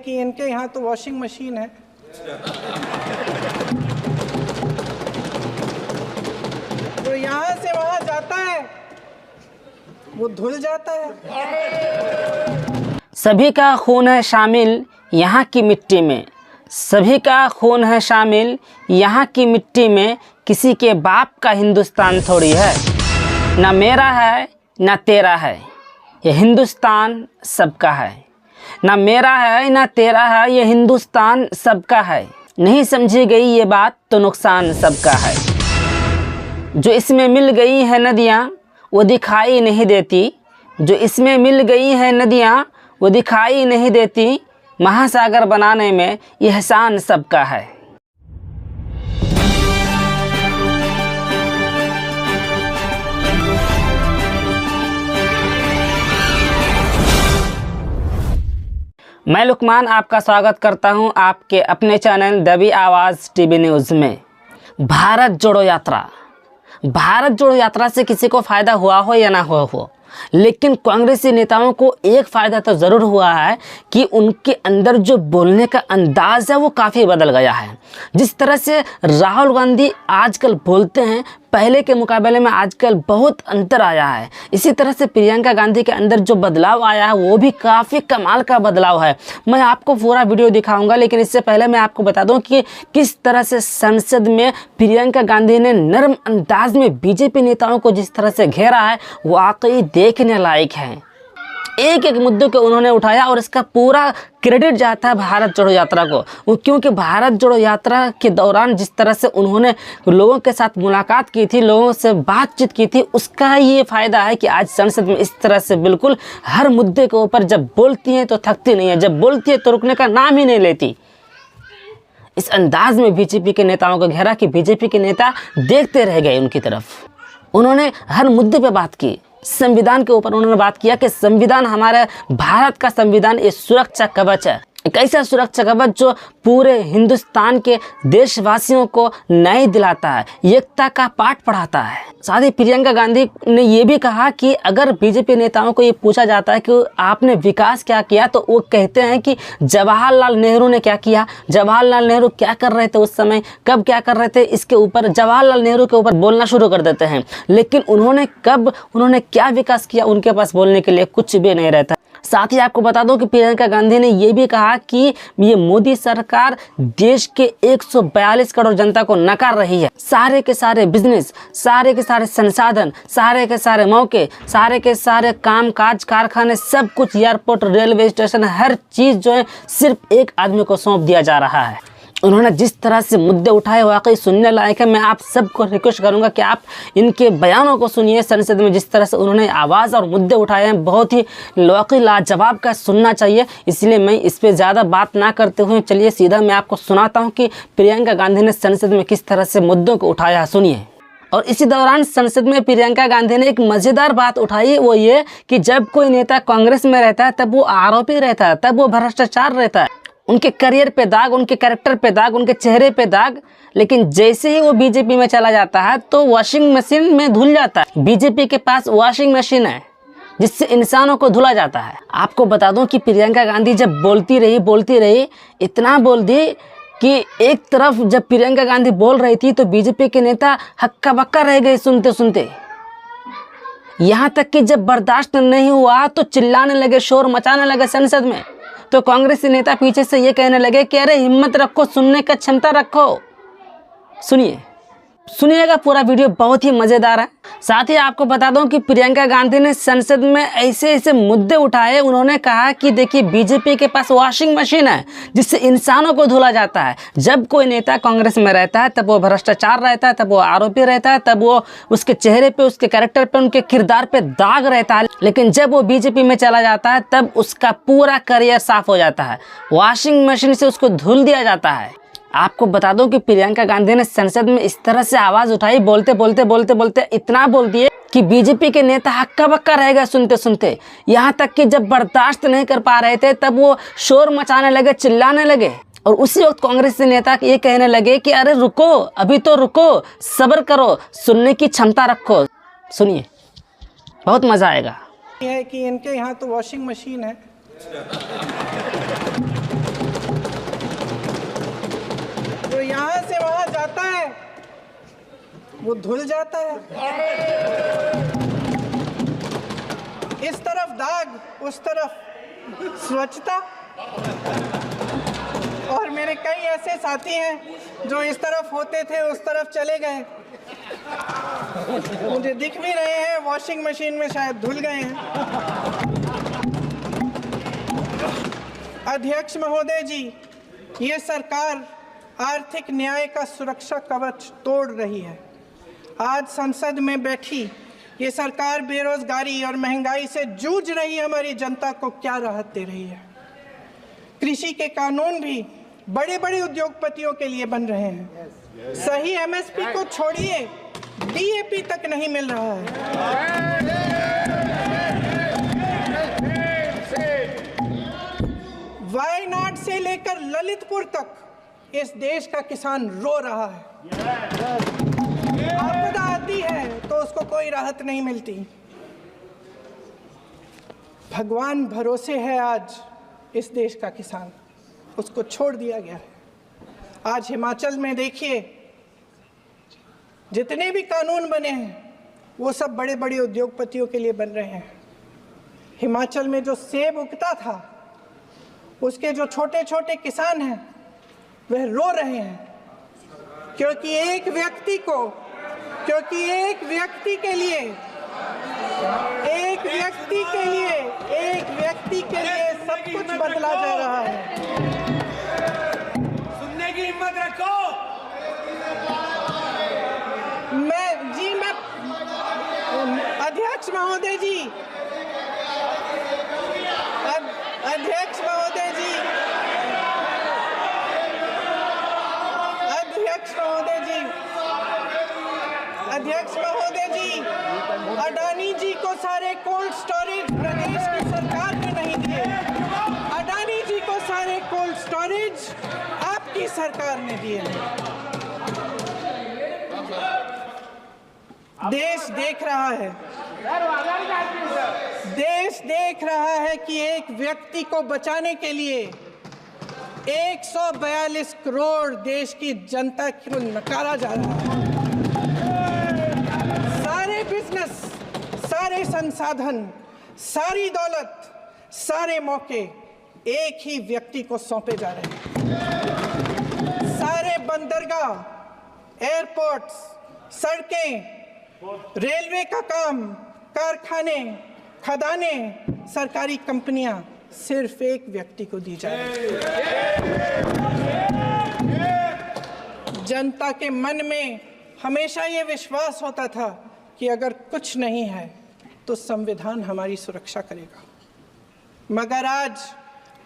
कि इनके यहाँ तो वॉशिंग मशीन है। जो यहाँ से वहाँ जाता है वो धुल जाता है। सभी का खून है शामिल यहाँ की मिट्टी में, सभी का खून है शामिल यहाँ की मिट्टी में। किसी के बाप का हिंदुस्तान थोड़ी है, ना मेरा है ना तेरा है, ये हिंदुस्तान सबका है। ना मेरा है ना तेरा है, ये हिंदुस्तान सबका है। नहीं समझी गई ये बात तो नुकसान सबका है। जो इसमें मिल गई है नदियाँ वो दिखाई नहीं देती, जो इसमें मिल गई है नदियाँ वो दिखाई नहीं देती। महासागर बनाने में यह एहसान सबका है। मैं लुकमान आपका स्वागत करता हूं आपके अपने चैनल दबी आवाज़ टीवी न्यूज़ में। भारत जोड़ो यात्रा, भारत जोड़ो यात्रा से किसी को फ़ायदा हुआ हो या ना हुआ हो, लेकिन कांग्रेसी नेताओं को एक फ़ायदा तो ज़रूर हुआ है कि उनके अंदर जो बोलने का अंदाज़ है वो काफ़ी बदल गया है। जिस तरह से राहुल गांधी आजकल बोलते हैं, पहले के मुकाबले में आजकल बहुत अंतर आया है। इसी तरह से प्रियंका गांधी के अंदर जो बदलाव आया है वो भी काफ़ी कमाल का बदलाव है। मैं आपको पूरा वीडियो दिखाऊंगा, लेकिन इससे पहले मैं आपको बता दूं कि किस तरह से संसद में प्रियंका गांधी ने नरम अंदाज में बीजेपी नेताओं को जिस तरह से घेरा है वाकई देखने लायक है। एक एक मुद्दों को उन्होंने उठाया और इसका पूरा क्रेडिट जाता है भारत जोड़ो यात्रा को, क्योंकि भारत जोड़ो यात्रा के दौरान जिस तरह से उन्होंने लोगों के साथ मुलाकात की थी, लोगों से बातचीत की थी, उसका ये फ़ायदा है कि आज संसद में इस तरह से बिल्कुल हर मुद्दे के ऊपर जब बोलती हैं तो थकती नहीं है, जब बोलती है तो रुकने का नाम ही नहीं लेती। इस अंदाज में बीजेपी के नेताओं को घेरा कि बीजेपी के नेता देखते रह गए उनकी तरफ। उन्होंने हर मुद्दे पर बात की। संविधान के ऊपर उन्होंने बात किया कि संविधान, हमारे भारत का संविधान ये सुरक्षा कवच है, एक ऐसा सुरक्षा कवच जो पूरे हिंदुस्तान के देशवासियों को न्याय दिलाता है, एकता का पाठ पढ़ाता है। साथ ही प्रियंका गांधी ने ये भी कहा कि अगर बीजेपी नेताओं को ये पूछा जाता है कि आपने विकास क्या किया, तो वो कहते हैं कि जवाहरलाल नेहरू ने क्या किया, जवाहरलाल नेहरू क्या कर रहे थे उस समय, कब क्या कर रहे थे, इसके ऊपर जवाहरलाल नेहरू के ऊपर बोलना शुरू कर देते हैं। लेकिन उन्होंने क्या विकास किया, उनके पास बोलने के लिए कुछ भी नहीं रहता। साथ ही आपको बता दो कि प्रियंका गांधी ने यह भी कहा कि ये मोदी सरकार देश के 142 करोड़ जनता को नकार रही है। सारे के सारे बिजनेस, सारे के सारे संसाधन, सारे के सारे मौके, सारे के सारे काम काज, कारखाने, सब कुछ, एयरपोर्ट, रेलवे स्टेशन, हर चीज़ जो है सिर्फ एक आदमी को सौंप दिया जा रहा है। उन्होंने जिस तरह से मुद्दे उठाए वाकई सुनने लायक है। मैं आप सबको रिक्वेस्ट करूंगा कि आप इनके बयानों को सुनिए। संसद में जिस तरह से उन्होंने आवाज़ और मुद्दे उठाए हैं बहुत ही वाकई लाजवाब का सुनना चाहिए। इसलिए मैं इस पर ज़्यादा बात ना करते हुए चलिए सीधा मैं आपको सुनाता हूँ कि प्रियंका गांधी ने संसद में किस तरह से मुद्दों को उठाया है, सुनिए। और इसी दौरान संसद में प्रियंका गांधी ने एक मज़ेदार बात उठाई, वो ये कि जब कोई नेता कांग्रेस में रहता है तब वो आरोपी रहता है, तब वो भ्रष्टाचार रहता है, उनके करियर पे दाग, उनके कैरेक्टर पे दाग, उनके चेहरे पे दाग। लेकिन जैसे ही वो बीजेपी में चला जाता है तो वॉशिंग मशीन में धुल जाता है। बीजेपी के पास वॉशिंग मशीन है जिससे इंसानों को धुला जाता है। आपको बता दूं कि प्रियंका गांधी जब बोलती रही, इतना बोल दी कि एक तरफ जब प्रियंका गांधी बोल रही थी तो बीजेपी के नेता हक्का बक्का रह गए सुनते सुनते। यहाँ तक कि जब बर्दाश्त नहीं हुआ तो चिल्लाने लगे, शोर मचाने लगे संसद में। तो कांग्रेसी नेता पीछे से ये कहने लगे कि अरे हिम्मत रखो, सुनने का क्षमता रखो। सुनिएगा पूरा वीडियो, बहुत ही मज़ेदार है। साथ ही आपको बता दूं कि प्रियंका गांधी ने संसद में ऐसे मुद्दे उठाए। उन्होंने कहा कि देखिए बीजेपी के पास वॉशिंग मशीन है जिससे इंसानों को धुला जाता है। जब कोई नेता कांग्रेस में रहता है तब वो भ्रष्टाचार रहता है, तब वो आरोपी रहता है, तब वो उसके चेहरे पे, उसके कैरेक्टर पे, उनके किरदार पे दाग रहता है। लेकिन जब वो बीजेपी में चला जाता है तब उसका पूरा करियर साफ हो जाता है, वॉशिंग मशीन से उसको धुल दिया जाता है। आपको बता दूं कि प्रियंका गांधी ने संसद में इस तरह से आवाज़ उठाई, बोलते इतना बोल दिए कि बीजेपी के नेता हक्का बक्का रह गए सुनते सुनते। यहाँ तक कि जब बर्दाश्त नहीं कर पा रहे थे तब वो शोर मचाने लगे, चिल्लाने लगे। और उसी वक्त कांग्रेस के नेता ये कहने लगे कि अरे रुको, अभी तो रुको, सब्र करो, सुनने की क्षमता रखो। सुनिए, बहुत मज़ा आएगा। है कि इनके यहाँ तो वॉशिंग मशीन है। वो धुल जाता है। इस तरफ दाग, उस तरफ स्वच्छता। और मेरे कई ऐसे साथी हैं जो इस तरफ होते थे उस तरफ चले गए, मुझे दिख भी रहे हैं, वॉशिंग मशीन में शायद धुल गए हैं। अध्यक्ष महोदय जी, ये सरकार आर्थिक न्याय का सुरक्षा कवच तोड़ रही है। आज संसद में बैठी ये सरकार बेरोजगारी और महंगाई से जूझ रही हमारी जनता को क्या राहत दे रही है। कृषि के कानून भी बड़े बड़े उद्योगपतियों के लिए बन रहे हैं। सही एमएसपी को छोड़िए, डीएपी तक नहीं मिल रहा है। वायनाड से लेकर ललितपुर तक इस देश का किसान रो रहा है। आपदा आती है तो उसको कोई राहत नहीं मिलती। भगवान भरोसे है आज इस देश का किसान, उसको छोड़ दिया गया है। आज हिमाचल में देखिए, जितने भी कानून बने हैं वो सब बड़े बड़े उद्योगपतियों के लिए बन रहे हैं। हिमाचल में जो सेब उगता था, उसके जो छोटे छोटे किसान हैं वह रो रहे हैं, क्योंकि एक व्यक्ति के लिए सब कुछ बदला जा रहा है। सुनने की हिम्मत रखो। अध्यक्ष महोदय जी, अध्यक्ष महोदय जी, अडानी जी को सारे कोल्ड स्टोरेज प्रदेश की सरकार ने नहीं दिए। अडानी जी को सारे कोल्ड स्टोरेज आपकी सरकार ने दिए। देश देख रहा है कि एक व्यक्ति को बचाने के लिए 142 करोड़ देश की जनता को नकारा जा रहा है। सारे बिजनेस, सारे संसाधन, सारी दौलत, सारे मौके एक ही व्यक्ति को सौंपे जा रहे हैं। सारे बंदरगाह, एयरपोर्ट्स, सड़कें, रेलवे का काम, कारखाने, खदानें, सरकारी कंपनियां सिर्फ एक व्यक्ति को दी जा रही है। जनता के मन में हमेशा ये विश्वास होता था कि अगर कुछ नहीं है तो संविधान हमारी सुरक्षा करेगा, मगर आज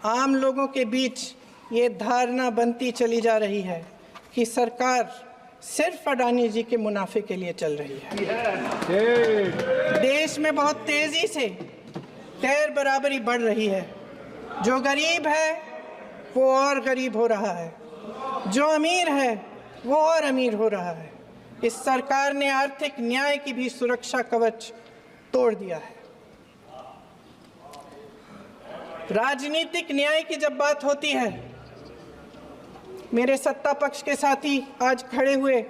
आम लोगों के बीच ये धारणा बनती चली जा रही है कि सरकार सिर्फ अडानी जी के मुनाफे के लिए चल रही है। देश में बहुत तेजी से गैर बराबरी बढ़ रही है। जो गरीब है वो और गरीब हो रहा है, जो अमीर है वो और अमीर हो रहा है। इस सरकार ने आर्थिक न्याय की भी सुरक्षा कवच तोड़ दिया है। राजनीतिक न्याय की जब बात होती है, मेरे सत्ता पक्ष के साथी आज खड़े हुए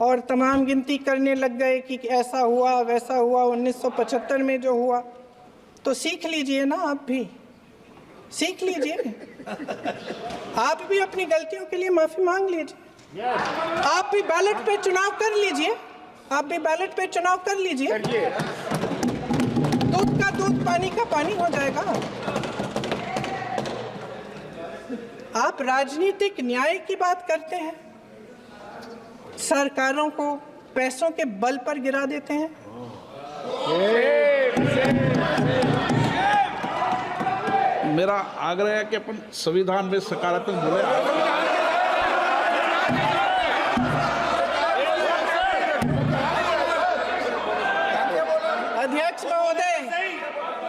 और तमाम गिनती करने लग गए कि ऐसा हुआ वैसा हुआ, 1975 में जो हुआ। तो सीख लीजिए ना, आप भी सीख लीजिए। आप भी अपनी गलतियों के लिए माफी मांग लीजिए। आप भी बैलेट पे चुनाव कर लीजिए। दूध का दूध, पानी का पानी हो जाएगा। आप राजनीतिक न्याय की बात करते हैं, सरकारों को पैसों के बल पर गिरा देते हैं। मेरा आग्रह है कि अपन संविधान में सकारात्मक बोले।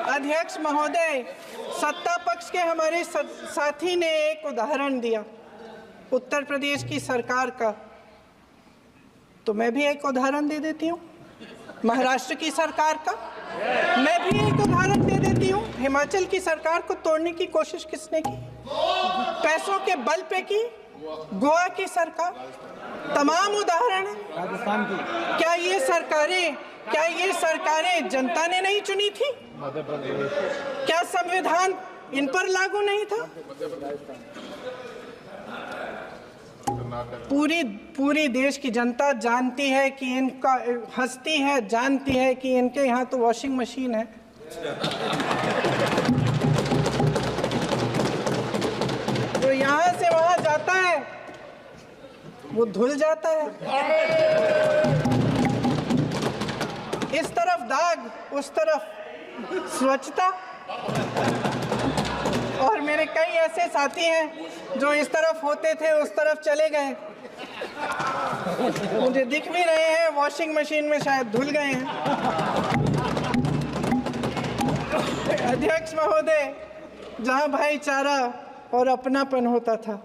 अध्यक्ष महोदय, सत्ता पक्ष के हमारे साथी ने एक उदाहरण दिया उत्तर प्रदेश की सरकार का, तो मैं भी एक उदाहरण दे देती हूँ महाराष्ट्र की सरकार का। मैं भी एक उदाहरण दे देती हूँ। हिमाचल की सरकार को तोड़ने की कोशिश किसने की? पैसों के बल पे की, गोवा की सरकार, तमाम उदाहरण हैं। राजस्थान की, क्या ये सरकारें जनता ने नहीं चुनी थी? मध्य प्रदेश, क्या संविधान इन पर लागू नहीं था? पूरी देश की जनता जानती है कि इनका, हंसती है, जानती है कि इनके यहाँ तो वॉशिंग मशीन है। तो यहाँ से वहाँ जाता है, वो धुल जाता है। इस तरफ दाग, उस तरफ स्वच्छता। और मेरे कई ऐसे साथी हैं जो इस तरफ होते थे उस तरफ चले गए, मुझे दिख भी रहे हैं, वॉशिंग मशीन में शायद धुल गए हैं। अध्यक्ष महोदय, जहां भाईचारा और अपनापन होता था,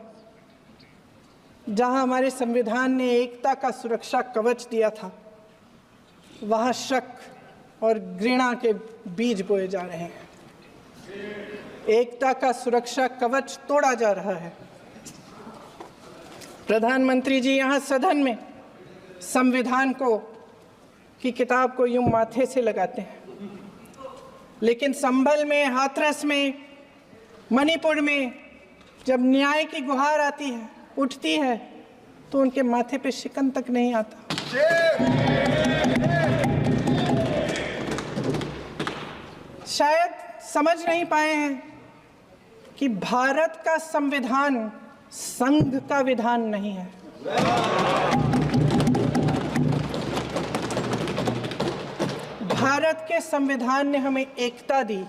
जहां हमारे संविधान ने एकता का सुरक्षा कवच दिया था, वहां शक और घृणा के बीज बोए जा रहे हैं। एकता का सुरक्षा कवच तोड़ा जा रहा है। प्रधानमंत्री जी यहाँ सदन में संविधान की किताब को यूं माथे से लगाते हैं, लेकिन संभल में, हाथरस में, मणिपुर में जब न्याय की गुहार आती है, उठती है, तो उनके माथे पे शिकन तक नहीं आता। शायद समझ नहीं पाए हैं कि भारत का संविधान संघ का विधान नहीं है। भारत के संविधान ने हमें एकता दी,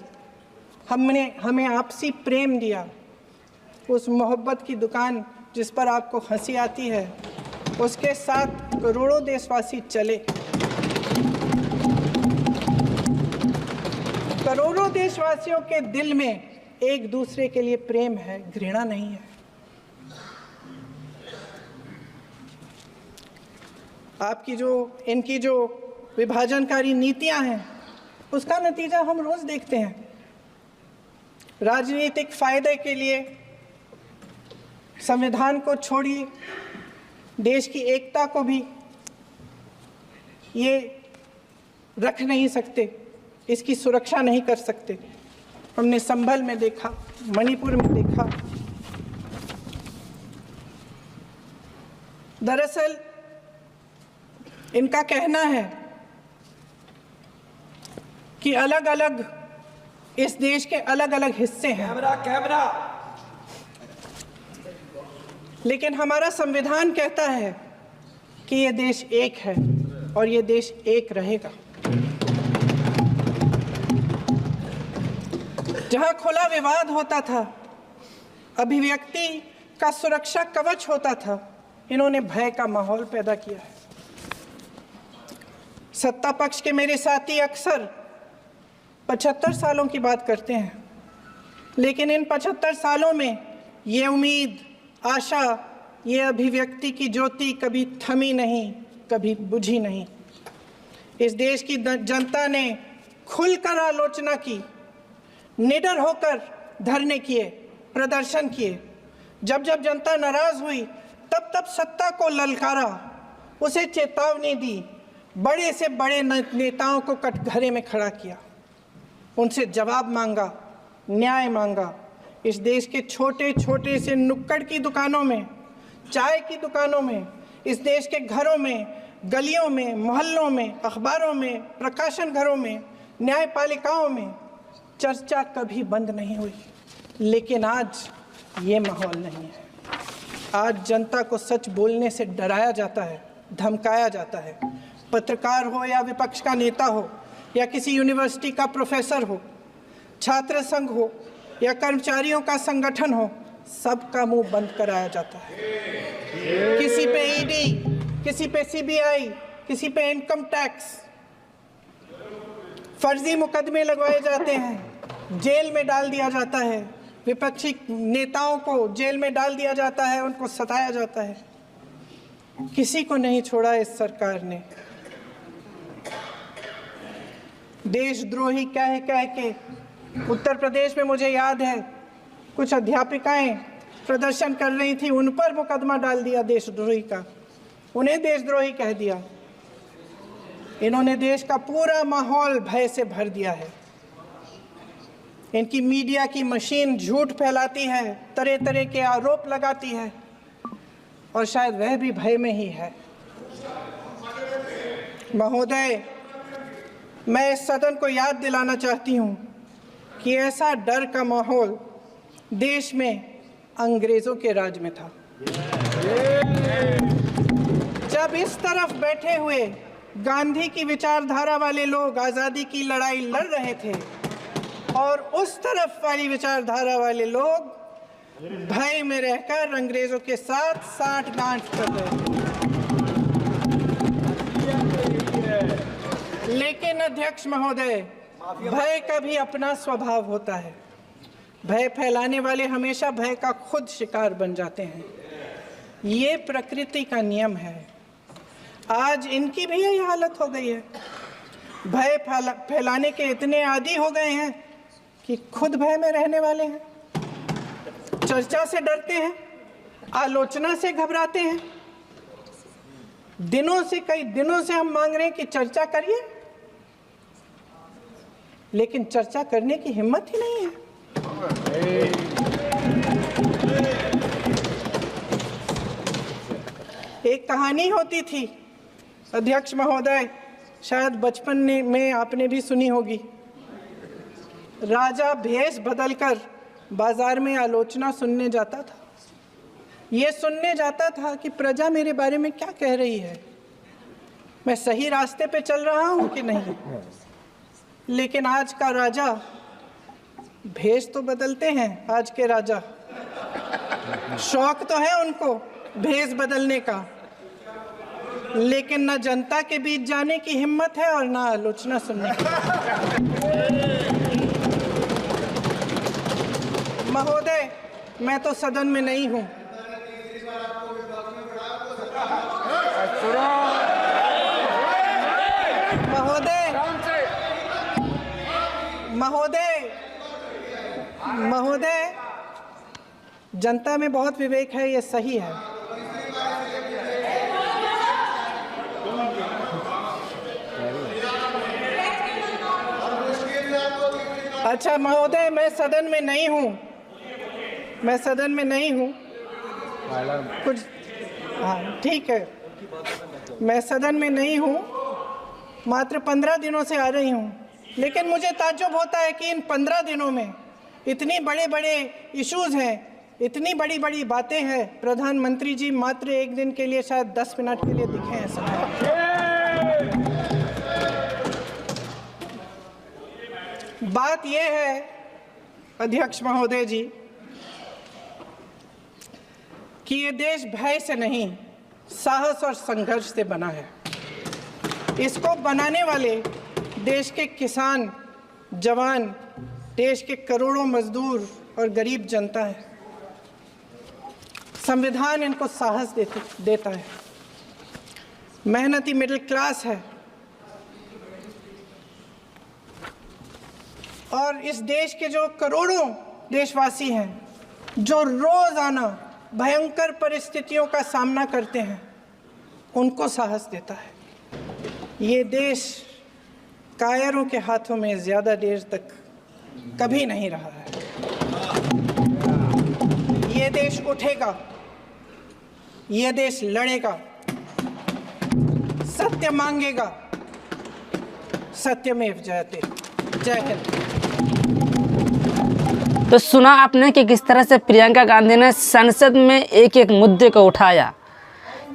हमें आपसी प्रेम दिया। उस मोहब्बत की दुकान जिस पर आपको हंसी आती है, उसके साथ करोड़ों देशवासी चले। करोड़ों देशवासियों के दिल में एक दूसरे के लिए प्रेम है, घृणा नहीं है। इनकी जो विभाजनकारी नीतियां हैं, उसका नतीजा हम रोज देखते हैं। राजनीतिक फायदे के लिए संविधान को छोड़िए, देश की एकता को भी ये रख नहीं सकते, इसकी सुरक्षा नहीं कर सकते। हमने संभल में देखा, मणिपुर में देखा। दरअसल इनका कहना है कि अलग अलग, इस देश के अलग अलग हिस्से हैं, कैमरा, लेकिन हमारा संविधान कहता है कि ये देश एक है और ये देश एक रहेगा। जहां खुला विवाद होता था, अभिव्यक्ति का सुरक्षा कवच होता था, इन्होंने भय का माहौल पैदा किया है। सत्ता पक्ष के मेरे साथी अक्सर 75 सालों की बात करते हैं, लेकिन इन 75 सालों में ये उम्मीद, आशा, ये अभिव्यक्ति की ज्योति कभी थमी नहीं, कभी बुझी नहीं। इस देश की जनता ने खुलकर आलोचना की, निडर होकर धरने किए, प्रदर्शन किए। जब जब जनता नाराज हुई, तब तब सत्ता को ललकारा, उसे चेतावनी दी, बड़े से बड़े नेताओं को कटघरे में खड़ा किया, उनसे जवाब मांगा, न्याय मांगा। इस देश के छोटे छोटे से नुक्कड़ की दुकानों में, चाय की दुकानों में, इस देश के घरों में, गलियों में, मोहल्लों में, अखबारों में, प्रकाशन घरों में, न्यायपालिकाओं में चर्चा कभी बंद नहीं हुई। लेकिन आज ये माहौल नहीं है। आज जनता को सच बोलने से डराया जाता है, धमकाया जाता है। पत्रकार हो या विपक्ष का नेता हो या किसी यूनिवर्सिटी का प्रोफेसर हो, छात्र संघ हो या कर्मचारियों का संगठन हो, सबका मुंह बंद कराया जाता है। किसी पे ईडी, किसी पे सीबीआई, किसी पे इनकम टैक्स, फर्जी मुकदमे लगवाए जाते हैं, जेल में डाल दिया जाता है, विपक्षी नेताओं को जेल में डाल दिया जाता है, उनको सताया जाता है। किसी को नहीं छोड़ा इस सरकार ने। देशद्रोही कह कह के उत्तर प्रदेश में मुझे याद है कुछ अध्यापिकाएं प्रदर्शन कर रही थी उन पर मुकदमा डाल दिया देशद्रोही का, उन्हें देशद्रोही कह दिया। इन्होंने देश का पूरा माहौल भय से भर दिया है। इनकी मीडिया की मशीन झूठ फैलाती है, तरह तरह के आरोप लगाती है, और शायद वह भी भय में ही है। महोदय, मैं इस सदन को याद दिलाना चाहती हूँ कि ऐसा डर का माहौल देश में अंग्रेजों के राज में था। जब इस तरफ बैठे हुए गांधी की विचारधारा वाले लोग आज़ादी की लड़ाई लड़ रहे थे और उस तरफ वाली विचारधारा वाले लोग भय में रहकर अंग्रेजों के साथ साठगांठ कर रहे थे। लेकिन अध्यक्ष महोदय, भय का भी अपना स्वभाव होता है। भय फैलाने वाले हमेशा भय का खुद शिकार बन जाते हैं। ये प्रकृति का नियम है। आज इनकी भी यही हालत हो गई है। भय फैलाने के इतने आदी हो गए हैं कि खुद भय में रहने वाले हैं। चर्चा से डरते हैं, आलोचना से घबराते हैं। कई दिनों से हम मांग रहे हैं कि चर्चा करिए, लेकिन चर्चा करने की हिम्मत ही नहीं है। एक कहानी होती थी अध्यक्ष महोदय, शायद बचपन में आपने भी सुनी होगी। राजा भेष बदलकर बाजार में आलोचना सुनने जाता था। ये सुनने जाता था कि प्रजा मेरे बारे में क्या कह रही है, मैं सही रास्ते पे चल रहा हूँ कि नहीं। लेकिन आज का राजा, भेष तो बदलते हैं आज के राजा, शौक तो है उनको भेष बदलने का, लेकिन न जनता के बीच जाने की हिम्मत है और न आलोचना सुनने की। महोदय, मैं तो सदन में नहीं हूं। महोदय, जनता में बहुत विवेक है, ये सही है। अच्छा महोदय, मैं सदन में नहीं हूँ, कुछ हाँ ठीक है, मैं सदन में नहीं हूँ, मात्र 15 दिनों से आ रही हूँ। लेकिन मुझे ताज्जुब होता है कि इन 15 दिनों में इतनी बड़े इश्यूज हैं, इतनी बड़ी बातें हैं। प्रधानमंत्री जी मात्र एक दिन के लिए, शायद 10 मिनट के लिए दिखे हैं सभा। बात यह है अध्यक्ष महोदय जी कि ये देश भय से नहीं, साहस और संघर्ष से बना है। इसको बनाने वाले देश के किसान, जवान, देश के करोड़ों मजदूर और गरीब जनता है। संविधान इनको साहस देता है। मेहनती मिडिल क्लास है। और इस देश के जो करोड़ों देशवासी हैं, जो रोजाना भयंकर परिस्थितियों का सामना करते हैं, उनको साहस देता है। ये देश कायरों के हाथों में ज़्यादा देर तक कभी नहीं रहा है। ये देश उठेगा, ये देश लड़ेगा, सत्य मांगेगा, सत्यमेव जयते। जय हिंद। तो सुना आपने कि किस तरह से प्रियंका गांधी ने संसद में एक मुद्दे को उठाया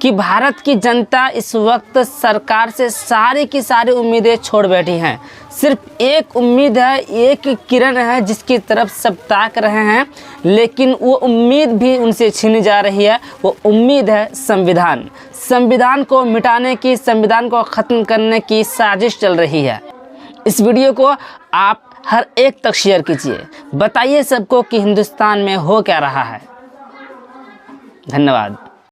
कि भारत की जनता इस वक्त सरकार से सारी की सारी उम्मीदें छोड़ बैठी हैं। सिर्फ एक उम्मीद है, एक किरण है जिसकी तरफ सब ताक रहे हैं, लेकिन वो उम्मीद भी उनसे छीनी जा रही है। वो उम्मीद है संविधान। संविधान को मिटाने की, संविधान को ख़त्म करने की साजिश चल रही है। इस वीडियो को आप हर एक तक शेयर कीजिए, बताइए सबको कि हिंदुस्तान में हो क्या रहा है। धन्यवाद।